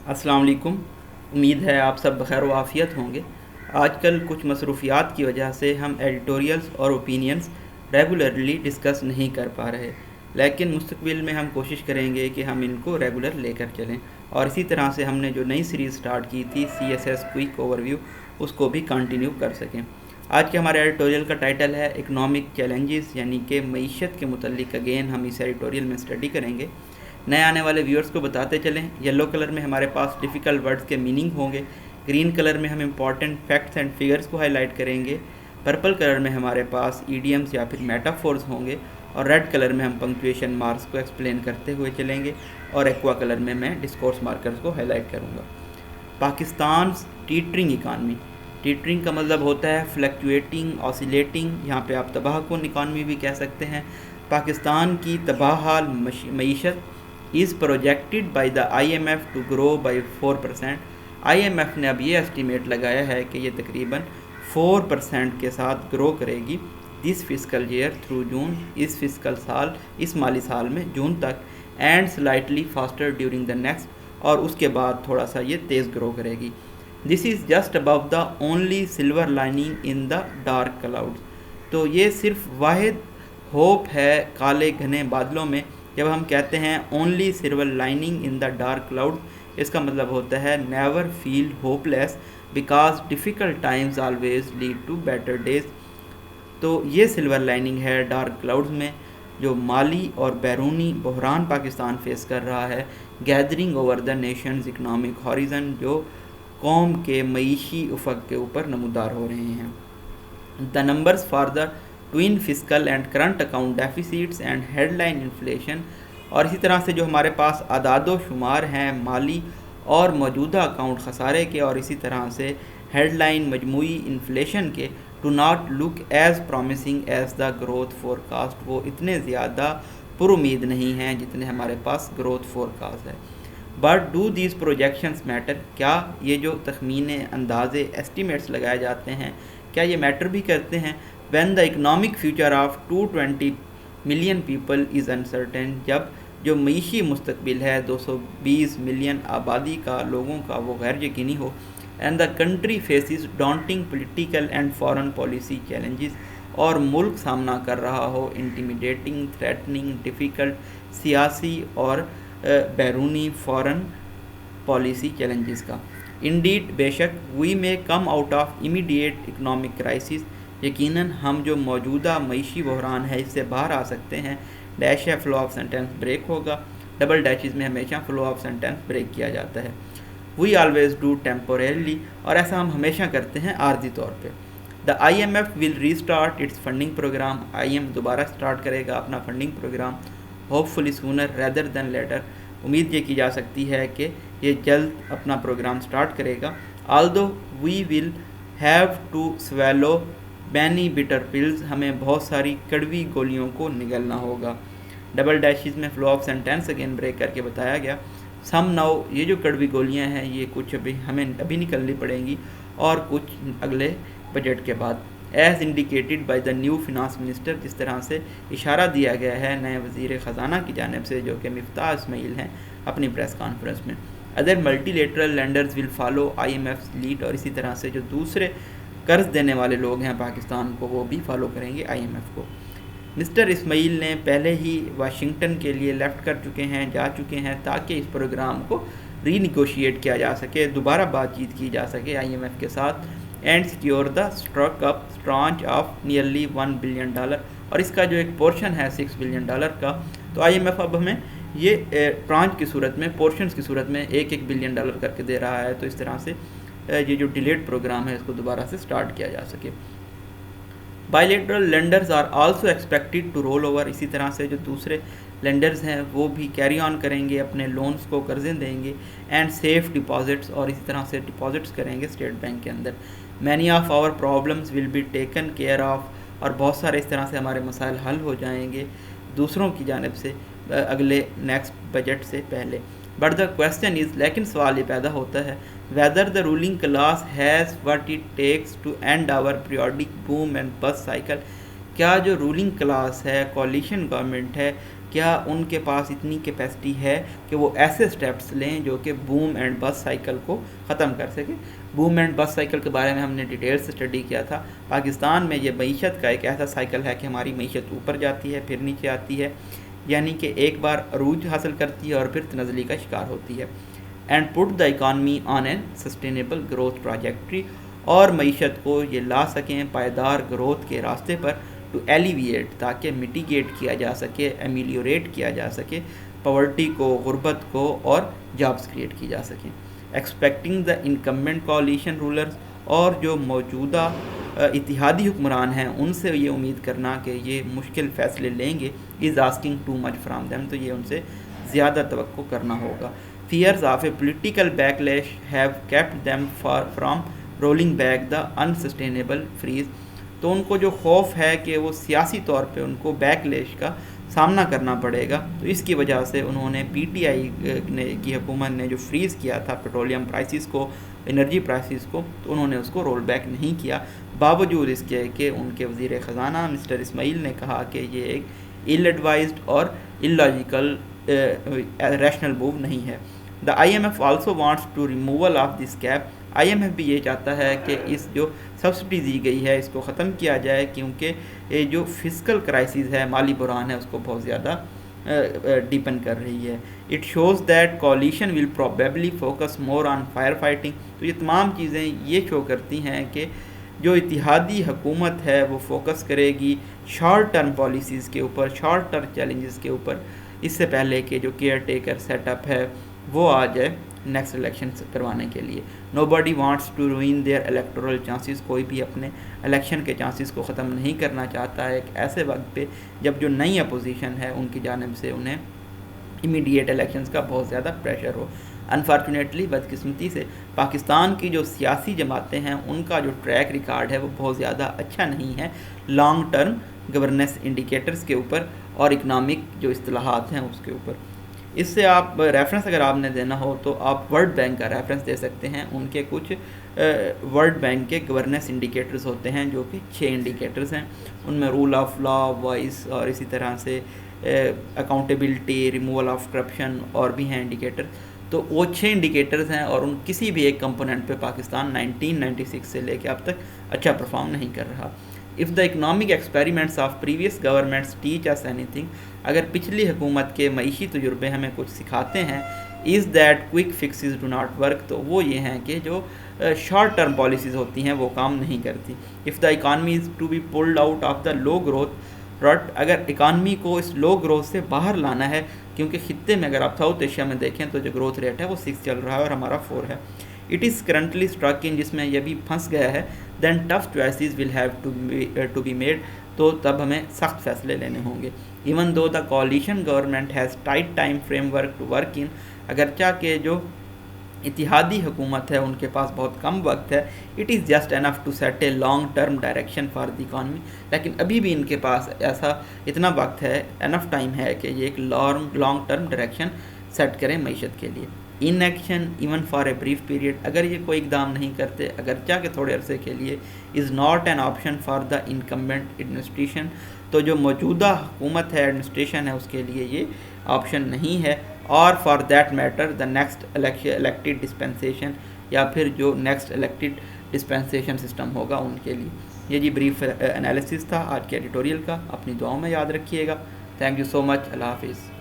السلام علیکم۔ امید ہے آپ سب بخیر و عافیت ہوں گے۔ آج کل کچھ مصروفیات کی وجہ سے ہم ایڈیٹوریلز اور اوپینینز ریگولرلی ڈسکس نہیں کر پا رہے، لیکن مستقبل میں ہم کوشش کریں گے کہ ہم ان کو ریگولر لے کر چلیں، اور اسی طرح سے ہم نے جو نئی سیریز سٹارٹ کی تھی CSS کوئک اوور ویو، اس کو بھی کنٹینیو کر سکیں۔ آج کے ہمارے ایڈیٹوریل کا ٹائٹل ہے اکنامک چیلنجز، یعنی کہ معیشت کے متعلق اگین ہم اس ایڈیٹوریل میں اسٹڈی کریں گے۔ نئے آنے والے ویورز کو بتاتے چلیں، یلو کلر میں ہمارے پاس ڈیفیکلٹ ورڈز کے میننگ ہوں گے، گرین کلر میں ہم امپورٹنٹ فیکٹس اینڈ فگرز کو ہائی لائٹ کریں گے، پرپل کلر میں ہمارے پاس ایڈیمز یا پھر میٹافورز ہوں گے، اور ریڈ کلر میں ہم پنکچویشن مارکس کو ایکسپلین کرتے ہوئے چلیں گے، اور ایکوا کلر میں ڈسکورس مارکرز کو ہائی لائٹ کروں گا۔ پاکستان ٹیٹرنگ اکانومی، ٹیٹرنگ کا مطلب ہوتا ہے فلیکچویٹنگ، آسیلیٹنگ، یہاں پہ آپ تباہ کن اکانومی بھی کہہ سکتے ہیں۔ پاکستان کی تباہ حال معیشت is projected by the IMF to grow by 4%۔ IMF نے اب یہ اسٹیمیٹ لگایا ہے کہ یہ تقریباً 4% کے ساتھ گرو کرے گی دس فسکل ایئر تھرو جون، اس مالی سال میں جون تک، and slightly faster during the next, اور اس کے بعد تھوڑا سا یہ تیز گرو کرے گی۔ This is just about the only silver lining in the dark clouds. تو یہ صرف واحد ہوپ ہے کالے گھنے بادلوں میں۔ جب ہم کہتے ہیں only silver lining in the dark cloud, اس کا مطلب ہوتا ہے never feel hopeless because difficult times always lead to better days. تو یہ سلور لائننگ ہے ڈارک کلاؤڈز میں، جو مالی اور بیرونی بحران پاکستان فیس کر رہا ہے، gathering over the nation's economic horizon, جو قوم کے معیشی افق کے اوپر نمودار ہو رہے ہیں۔ The numbers for the twin fiscal and current account deficits and headline inflation, اور اسی طرح سے جو ہمارے پاس اعداد و شمار ہیں مالی اور موجودہ اکاؤنٹ خسارے کے، اور اسی طرح سے ہیڈ لائن مجموعی انفلیشن کے، do not look as promising as the growth forecast, وہ اتنے زیادہ پر امید نہیں ہیں جتنے ہمارے پاس گروتھ فور کاسٹ ہے۔ But do these projections matter, کیا یہ جو تخمینے، اندازے، ایسٹیمیٹس لگائے جاتے ہیں، کیا یہ میٹر بھی کرتے ہیں؟ when the economic future of 220 million people is uncertain، جب جو معیشی مستقبل ہے 220 ملین آبادی کا، لوگوں کا، وہ غیر یقینی ہو، and the country faces daunting political and foreign policy challenges، اور ملک سامنا کر رہا ہو انٹیمیڈیٹنگ، تھریٹننگ، ڈیفیکلٹ سیاسی اور بیرونی فورن پالیسی چیلنجز کا۔ انڈیڈ، بے شک، وی may come out of immediate economic crisis، یقیناً ہم جو موجودہ معیشی بحران ہے اس سے باہر آ سکتے ہیں۔ ڈیش ہے، فلو آف سینٹینس بریک ہوگا، ڈبل ڈیشز میں ہمیشہ فلو آف سینٹینس بریک کیا جاتا ہے۔ وی آلویز ڈو ٹیمپوریرلی، اور ایسا ہم ہمیشہ کرتے ہیں عارضی طور پہ۔ The IMF will restart its funding program, IMF دوبارہ اسٹارٹ کرے گا اپنا funding program, hopefully sooner rather than later, امید یہ کی جا سکتی ہے کہ یہ جلد اپنا پروگرام اسٹارٹ کرے گا۔ Although we will have to swallow many bitter pills, ہمیں بہت ساری کڑوی گولیوں کو نگلنا ہوگا۔ ڈبل ڈیشز میں flow of sentence again break کر کے بتایا گیا۔ سم ناؤ، یہ جو کڑوی گولیاں ہیں یہ کچھ ہمیں ابھی نکلنی پڑیں گی، اور کچھ اگلے بجٹ کے بعد، as indicated by the new finance minister, جس طرح سے اشارہ دیا گیا ہے نئے وزیر خزانہ کی جانب سے، جو کہ مفتاح اسماعیل ہیں، اپنی پریس کانفرنس میں۔ Other multi lateral landers will follow IMF's lead, اور اسی طرح سے جو دوسرے قرض دینے والے لوگ ہیں پاکستان کو، وہ بھی فالو کریں گے IMF کو۔ مسٹر اسماعیل نے پہلے ہی واشنگٹن کے لیے لیفٹ کر چکے ہیں، جا چکے ہیں، تاکہ اس پروگرام کو ری نیگوشیٹ کیا جا سکے، دوبارہ بات چیت کی جا سکے IMF کے ساتھ، and secure the struck up tranche of nearly $1 billion, اور اس کا جو ایک پورشن ہے $6 بلین کا، تو IMF اب ہمیں یہ ٹرانچ کی صورت میں، پورشنز کی صورت میں $1 بلین کر کے دے رہا ہے، تو اس طرح سے یہ جو ڈیلیڈ پروگرام ہے اس کو دوبارہ سے سٹارٹ کیا جا سکے۔ Bilateral lenders are also expected to roll over, اسی طرح سے جو دوسرے لینڈرز ہیں وہ بھی کیری آن کریں گے، اپنے لونز کو قرضیں دیں گے، اینڈ سیف ڈپازٹس، اور اسی طرح سے ڈپازٹس کریں گے اسٹیٹ بینک کے اندر۔ Many of our problems will be taken care of, اور بہت سارے اس طرح سے ہمارے مسائل حل ہو جائیں گے دوسروں کی جانب سے اگلے نیکسٹ بجٹ سے پہلے۔ بٹ دا کویسچن از، لیکن سوال یہ پیدا ہوتا ہے، whether the ruling class has what it takes to end our periodic boom and bust cycle، کیا جو رولنگ کلاس ہے، کولیشن گورنمنٹ ہے، کیا ان کے پاس اتنی کیپیسٹی ہے کہ وہ ایسے سٹیپس لیں جو کہ بوم اینڈ بس سائیکل کو ختم کر سکے. بوم اینڈ بس سائیکل کے بارے میں ہم نے ڈیٹیل سے اسٹڈی کیا تھا. پاکستان میں یہ معیشت کا ایک ایسا سائیکل ہے کہ ہماری معیشت اوپر جاتی ہے پھر نیچے آتی ہے, یعنی کہ ایک بار عروج حاصل کرتی ہے اور پھر تنزلی کا شکار ہوتی ہے. And put the economy on an sustainable growth trajectory, اور معیشت کو یہ لا سکیں پائیدار گروتھ کے راستے پر, ٹو ایلیویٹ, تاکہ میٹیگیٹ کیا جا سکے, ایمیلیوریٹ کیا جا سکے پاورٹی کو, غربت کو, اور جابس کریٹ کی جا سکیں. Expecting the incumbent coalition rulers, اور جو موجودہ اتحادی حکمران ہیں ان سے یہ امید کرنا کہ یہ مشکل فیصلے لیں گے, is asking too much from them, تو یہ ان سے زیادہ توقع کرنا ہوگا. Fears of a political backlash have kept them from rolling back the unsustainable freeze, تو ان کو جو خوف ہے کہ وہ سیاسی طور پہ ان کو بیک لیش کا سامنا کرنا پڑے گا, تو اس کی وجہ سے انہوں نے پی ٹی آئی کی حکومت نے جو فریز کیا تھا پیٹرولیم پرائسز کو, انرجی پرائسز کو, تو انہوں نے اس کو رول بیک نہیں کیا, باوجود اس کے کہ ان کے وزیر خزانہ مسٹر اسماعیل نے کہا کہ یہ ایک ایل ایڈوائزڈ اور illogical ریشنل موو نہیں ہے. The I M F also wants to removal of this cap, I M F بھی یہ چاہتا ہے کہ اس جو سبسڈی دی گئی ہے اس کو ختم کیا جائے, کیونکہ یہ جو فزیکل کرائسس ہے, مالی بحران ہے, اس کو بہت زیادہ ڈیپن کر رہی ہے. It shows that coalition will probably focus more on fire fighting, تو یہ تمام چیزیں یہ شو کرتی ہیں کہ جو اتحادی حکومت ہے وہ فوکس کرے گی شارٹ ٹرم پالیسیز کے اوپر, شارٹ ٹرم چیلنجز کے اوپر, اس سے پہلے کہ جو کیئر ٹیکر سیٹ اپ ہے وہ آ جائے نیکسٹ الیکشن کروانے کے لیے. نو باڈی وانٹس ٹو روئن دیئر الیکٹورل چانسز, کوئی بھی اپنے الیکشن کے چانسز کو ختم نہیں کرنا چاہتا ہے ایک ایسے وقت پہ جب جو نئی اپوزیشن ہے ان کی جانب سے انہیں امیڈیٹ الیکشنز کا بہت زیادہ پریشر ہو. انفارچونیٹلی, بدقسمتی سے پاکستان کی جو سیاسی جماعتیں ہیں ان کا جو ٹریک ریکارڈ ہے وہ بہت زیادہ اچھا نہیں ہے لانگ ٹرم گورننس انڈیکیٹرز کے اوپر اور اکنامک جو اصطلاحات ہیں اس کے اوپر. اس سے آپ ریفرنس اگر آپ نے دینا ہو تو آپ ورلڈ بینک کا ریفرنس دے سکتے ہیں. ان کے کچھ ورلڈ بینک کے گورننس انڈیکیٹرز ہوتے ہیں جو کہ 6 انڈیکیٹرز ہیں, ان میں رول آف لا, وائس, اور اسی طرح سے اکاؤنٹیبلٹی, ریموول آف کرپشن اور بھی ہیں انڈیکیٹر. تو وہ 6 انڈیکیٹرز ہیں اور ان کسی بھی ایک کمپوننٹ پہ پاکستان 1996 سے لے کے اب تک اچھا پرفارم نہیں کر رہا. If the economic experiments of previous governments teach us اینی تھنگ, اگر پچھلی حکومت کے معیشی تجربے ہمیں کچھ سکھاتے ہیں, is that quick fixes do not work, تو وہ یہ ہیں کہ جو شارٹ ٹرم پالیسیز ہوتی ہیں وہ کام نہیں کرتی. If the economy is to be pulled out of the low growth rate, اگر اکانمی کو اس لو گروتھ سے باہر لانا ہے, کیونکہ خطے میں اگر آپ ساؤتھ ایشیا میں دیکھیں تو جو گروتھ ریٹ ہے وہ 6 چل رہا ہے اور ہمارا 4 ہے. It is currently stuck in, جس میں یہ بھی پھنس گیا ہے, then tough choices will have to be made, تو تب ہمیں سخت فیصلے لینے ہوں گے. Even though the coalition government has tight time frame work to work in, اگرچہ کہ جو اتحادی حکومت ہے ان کے پاس بہت کم وقت ہے, it is just enough to set a long term direction for the economy, لیکن ابھی بھی ان کے پاس ایسا اتنا وقت ہے, انف ٹائم ہے کہ یہ ایک لانگ ٹرم ڈائریکشن سیٹ کریں معیشت کے لیے. In action even for a brief period, اگر یہ کوئی اقدام نہیں کرتے اگرچہ کہ تھوڑے عرصے کے لیے, is not an option for the incumbent administration, تو جو موجودہ حکومت ہے, ایڈمنسٹریشن ہے, اس کے لیے یہ آپشن نہیں ہے. اور for that matter the next elected dispensation, یا پھر جو نیکسٹ الیکٹڈ ڈسپینسیشن سسٹم ہوگا ان کے لیے. یہ جی بریف انالیسس تھا آج کے ایڈیٹوریل کا, اپنی دعاؤں میں یاد رکھیے گا. تھینک یو سو مچ, اللہ حافظ.